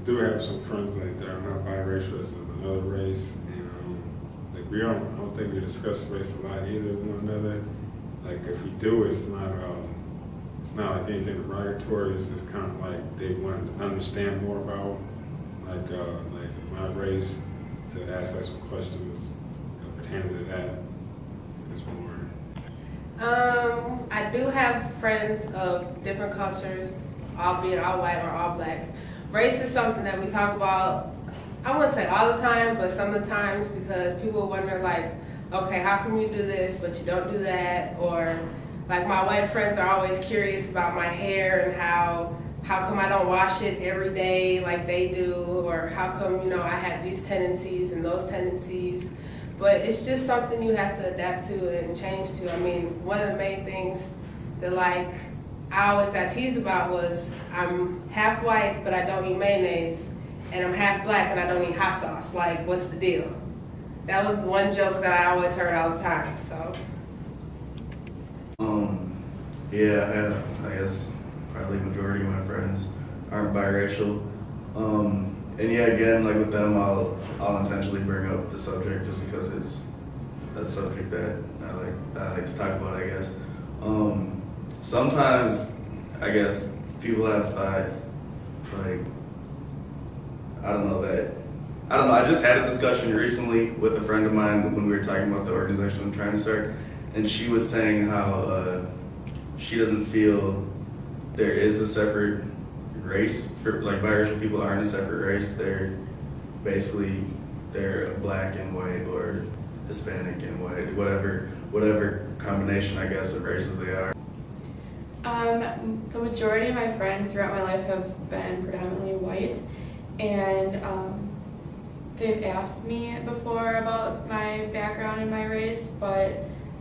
do have some friends like that are not biracial, it's of another race, and like I don't think we discuss race a lot either with one another. Like if we do, it's not like anything derogatory. It's just kind of like they want to understand more about like my race, to ask us some questions pertaining to that. It's more. I do have friends of different cultures, albeit all white or all black. Race is something that we talk about, I wouldn't say all the time, but some of the times, because people wonder like, okay, how come you do this but you don't do that? Or like my white friends are always curious about my hair and how come I don't wash it every day like they do, or how come, I have these tendencies and those tendencies. But it's just something you have to adapt to and change to. I mean, one of the main things that like I always got teased about was I'm half white but I don't eat mayonnaise, and I'm half black and I don't eat hot sauce. Like, what's the deal? That was one joke that I always heard all the time. So. Yeah, I guess probably the majority of my friends aren't biracial. And yeah, again, like with them, I'll intentionally bring up the subject just because it's a subject that I like to talk about, I guess. Sometimes, I guess, people have thought, like, I don't know, I just had a discussion recently with a friend of mine when we were talking about the organization I'm trying to start, and she was saying how she doesn't feel there is a separate race, for like biracial people aren't a separate race. They're basically black and white, or Hispanic and white, whatever combination, I guess, of races they are. The majority of my friends throughout my life have been predominantly white, and they've asked me before about my background and my race, but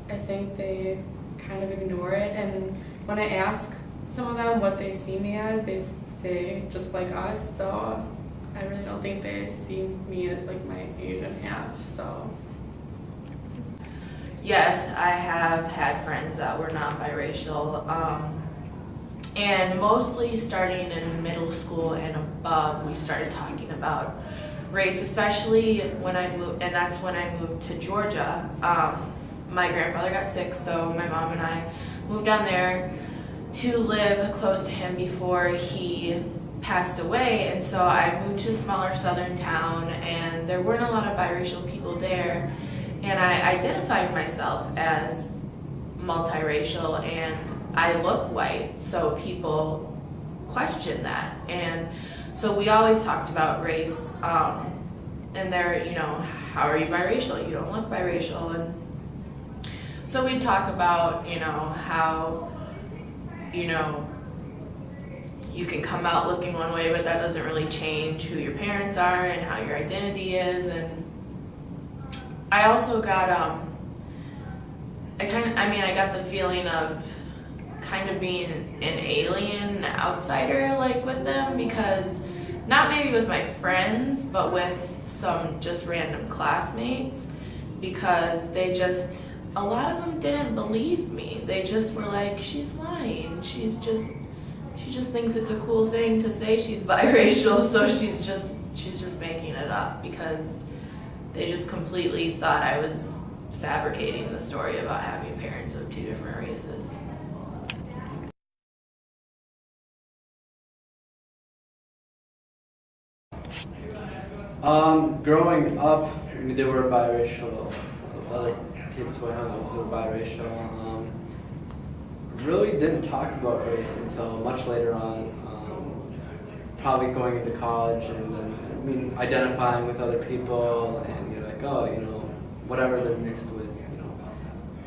I think they kind of ignore it. And when I ask some of them what they see me as, they say just like us, so I really don't think they see me as like my Asian half. So yes, I have had friends that were not biracial, and mostly starting in middle school and above, we started talking about race, especially when I moved, and that's when I moved to Georgia. My grandfather got sick, so my mom and I moved down there to live close to him before he passed away, and so I moved to a smaller southern town, and there weren't a lot of biracial people there, and I identified myself as multiracial, and I look white, so people question that. And so we always talked about race, and they're, how are you biracial? You don't look biracial. And so we'd talk about, how, you can come out looking one way, but that doesn't really change who your parents are and how your identity is. And I also got, I got the feeling of kind of being an alien outsider, like with them, because not maybe with my friends, but with some just random classmates, because a lot of them didn't believe me. They just were like, she's lying. She just thinks it's a cool thing to say she's biracial, so she's just making it up, because they just completely thought I was fabricating the story about having parents of two different races. Growing up, there were biracial, other kids who I hung out with who were biracial. Really didn't talk about race until much later on, probably going into college, and then, identifying with other people, and you're like, oh, whatever they're mixed with,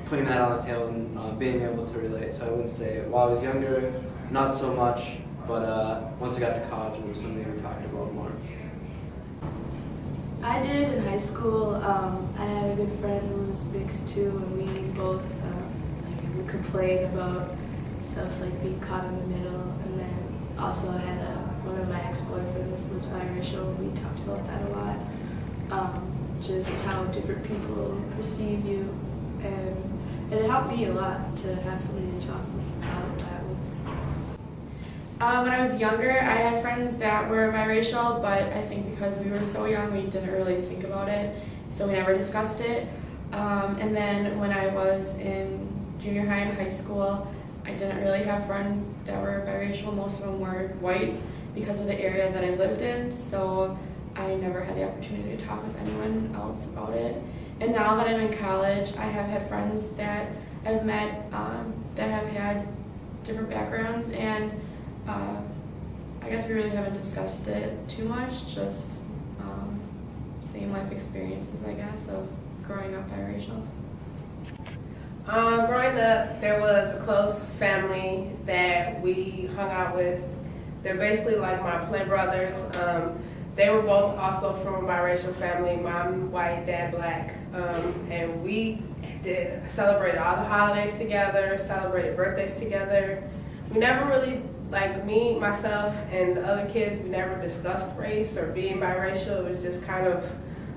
putting that on the table and being able to relate. So I wouldn't say, while I was younger, not so much, but once I got to college, it was something we talked about more. I did in high school. I had a good friend who was mixed too, and we both would complain about stuff like being caught in the middle. And then also I had one of my ex-boyfriends was biracial. We talked about that a lot. Just how different people perceive you, and it helped me a lot to have somebody to talk about that with. When I was younger, I had friends that were biracial, but I think because we were so young, we didn't really think about it, so we never discussed it. And then when I was in junior high and high school, I didn't really have friends that were biracial. Most of them were white because of the area that I lived in, so I never had the opportunity to talk with anyone else about it. And now that I'm in college, I have had friends that I've met that have had different backgrounds, and I guess we really haven't discussed it too much, just same life experiences, I guess, of growing up biracial. Growing up, there was a close family that we hung out with. They're basically like my play brothers. They were both also from a biracial family, mom white, dad black, and we celebrated all the holidays together, celebrated birthdays together. We never really, like me, myself, and the other kids, we never discussed race or being biracial. It was just kind of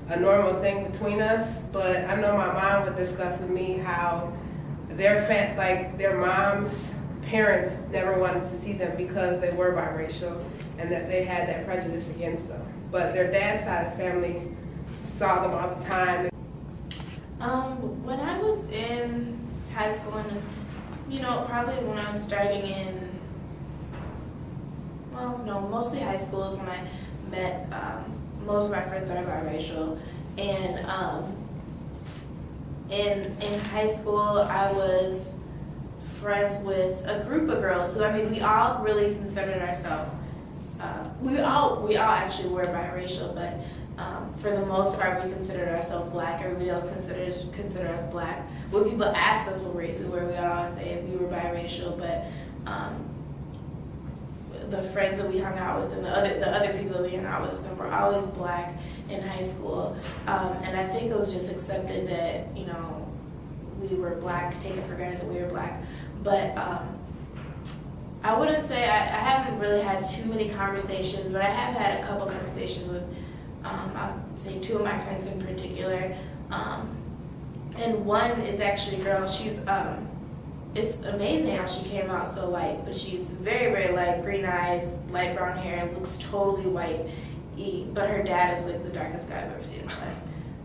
a normal thing between us. But I know my mom would discuss with me how their mom's parents never wanted to see them because they were biracial and that they had that prejudice against them. But their dad's side of the family saw them all the time. When I was in high school, and probably when I was starting in, mostly high school is when I met most of my friends that are biracial. And in high school, I was friends with a group of girls who, we all really considered ourselves, we all actually were biracial, but for the most part, we considered ourselves black. Everybody else considered us black. When people asked us what race we were, we would always say we were biracial, but the friends that we hung out with and the other people that we hung out with were always black in high school. And I think it was just accepted that, we were black, taken for granted that we were black. But I wouldn't say, I haven't really had too many conversations, but I have had a couple conversations with, I'll say 2 of my friends in particular. And one is actually a girl, she's, it's amazing how she came out so light, but she's very, very light, green eyes, light brown hair, looks totally white. But her dad is like the darkest guy I've ever seen in my life.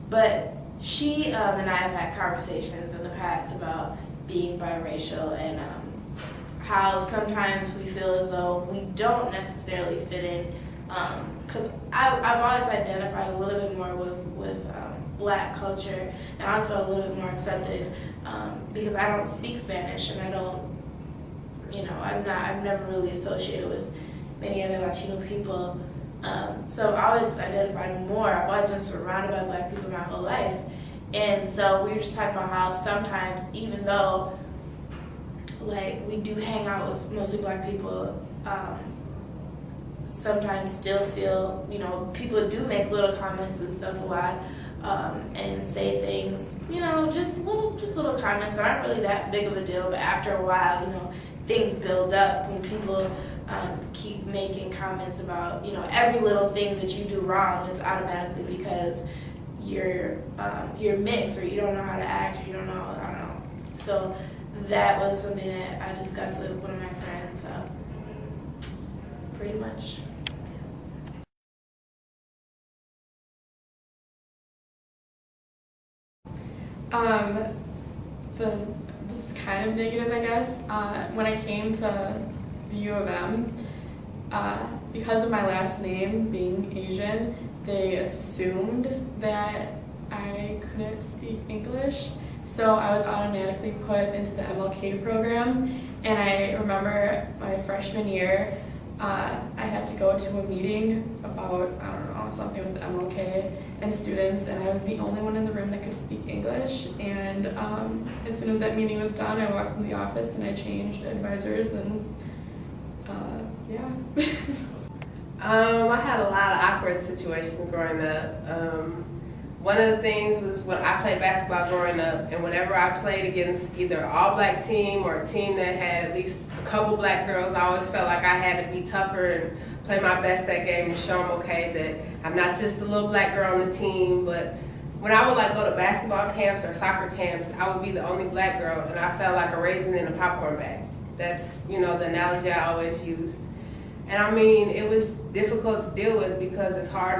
But she and I have had conversations in the past about being biracial and how sometimes we feel as though we don't necessarily fit in. Because I've always identified a little bit more with black culture, and I also felt a little bit more accepted because I don't speak Spanish, and I don't, I've never really associated with many other Latino people. So I've always identified more. I've always been surrounded by black people my whole life. And so we were just talking about how sometimes, even though we do hang out with mostly black people, sometimes still feel, people do make little comments and stuff a lot, and say things, just little comments that aren't really that big of a deal, but after a while, things build up when people keep making comments about, every little thing that you do wrong is automatically because you're mixed, or you don't know how to act, or you don't know, I don't know. So that was something that I discussed with one of my friends, pretty much. This is kind of negative, I guess. When I came to the U of M, because of my last name being Asian, they assumed that I couldn't speak English, so I was automatically put into the MLK program. And I remember my freshman year, I had to go to a meeting about, I don't know, something with MLK and students, and I was the only one in the room that could speak English. And as soon as that meeting was done, I walked in the office and I changed advisors, and yeah. I had a lot of awkward situations growing up. One of the things was when I played basketball growing up, and whenever I played against either an all-black team or a team that had at least a couple black girls, I always felt like I had to be tougher and play my best that game to show them, okay, that I'm not just a little black girl on the team. But when I would go to basketball camps or soccer camps, I would be the only black girl, and I felt like a raisin in a popcorn bag. That's, the analogy I always used. And I mean, it was difficult to deal with because it's hard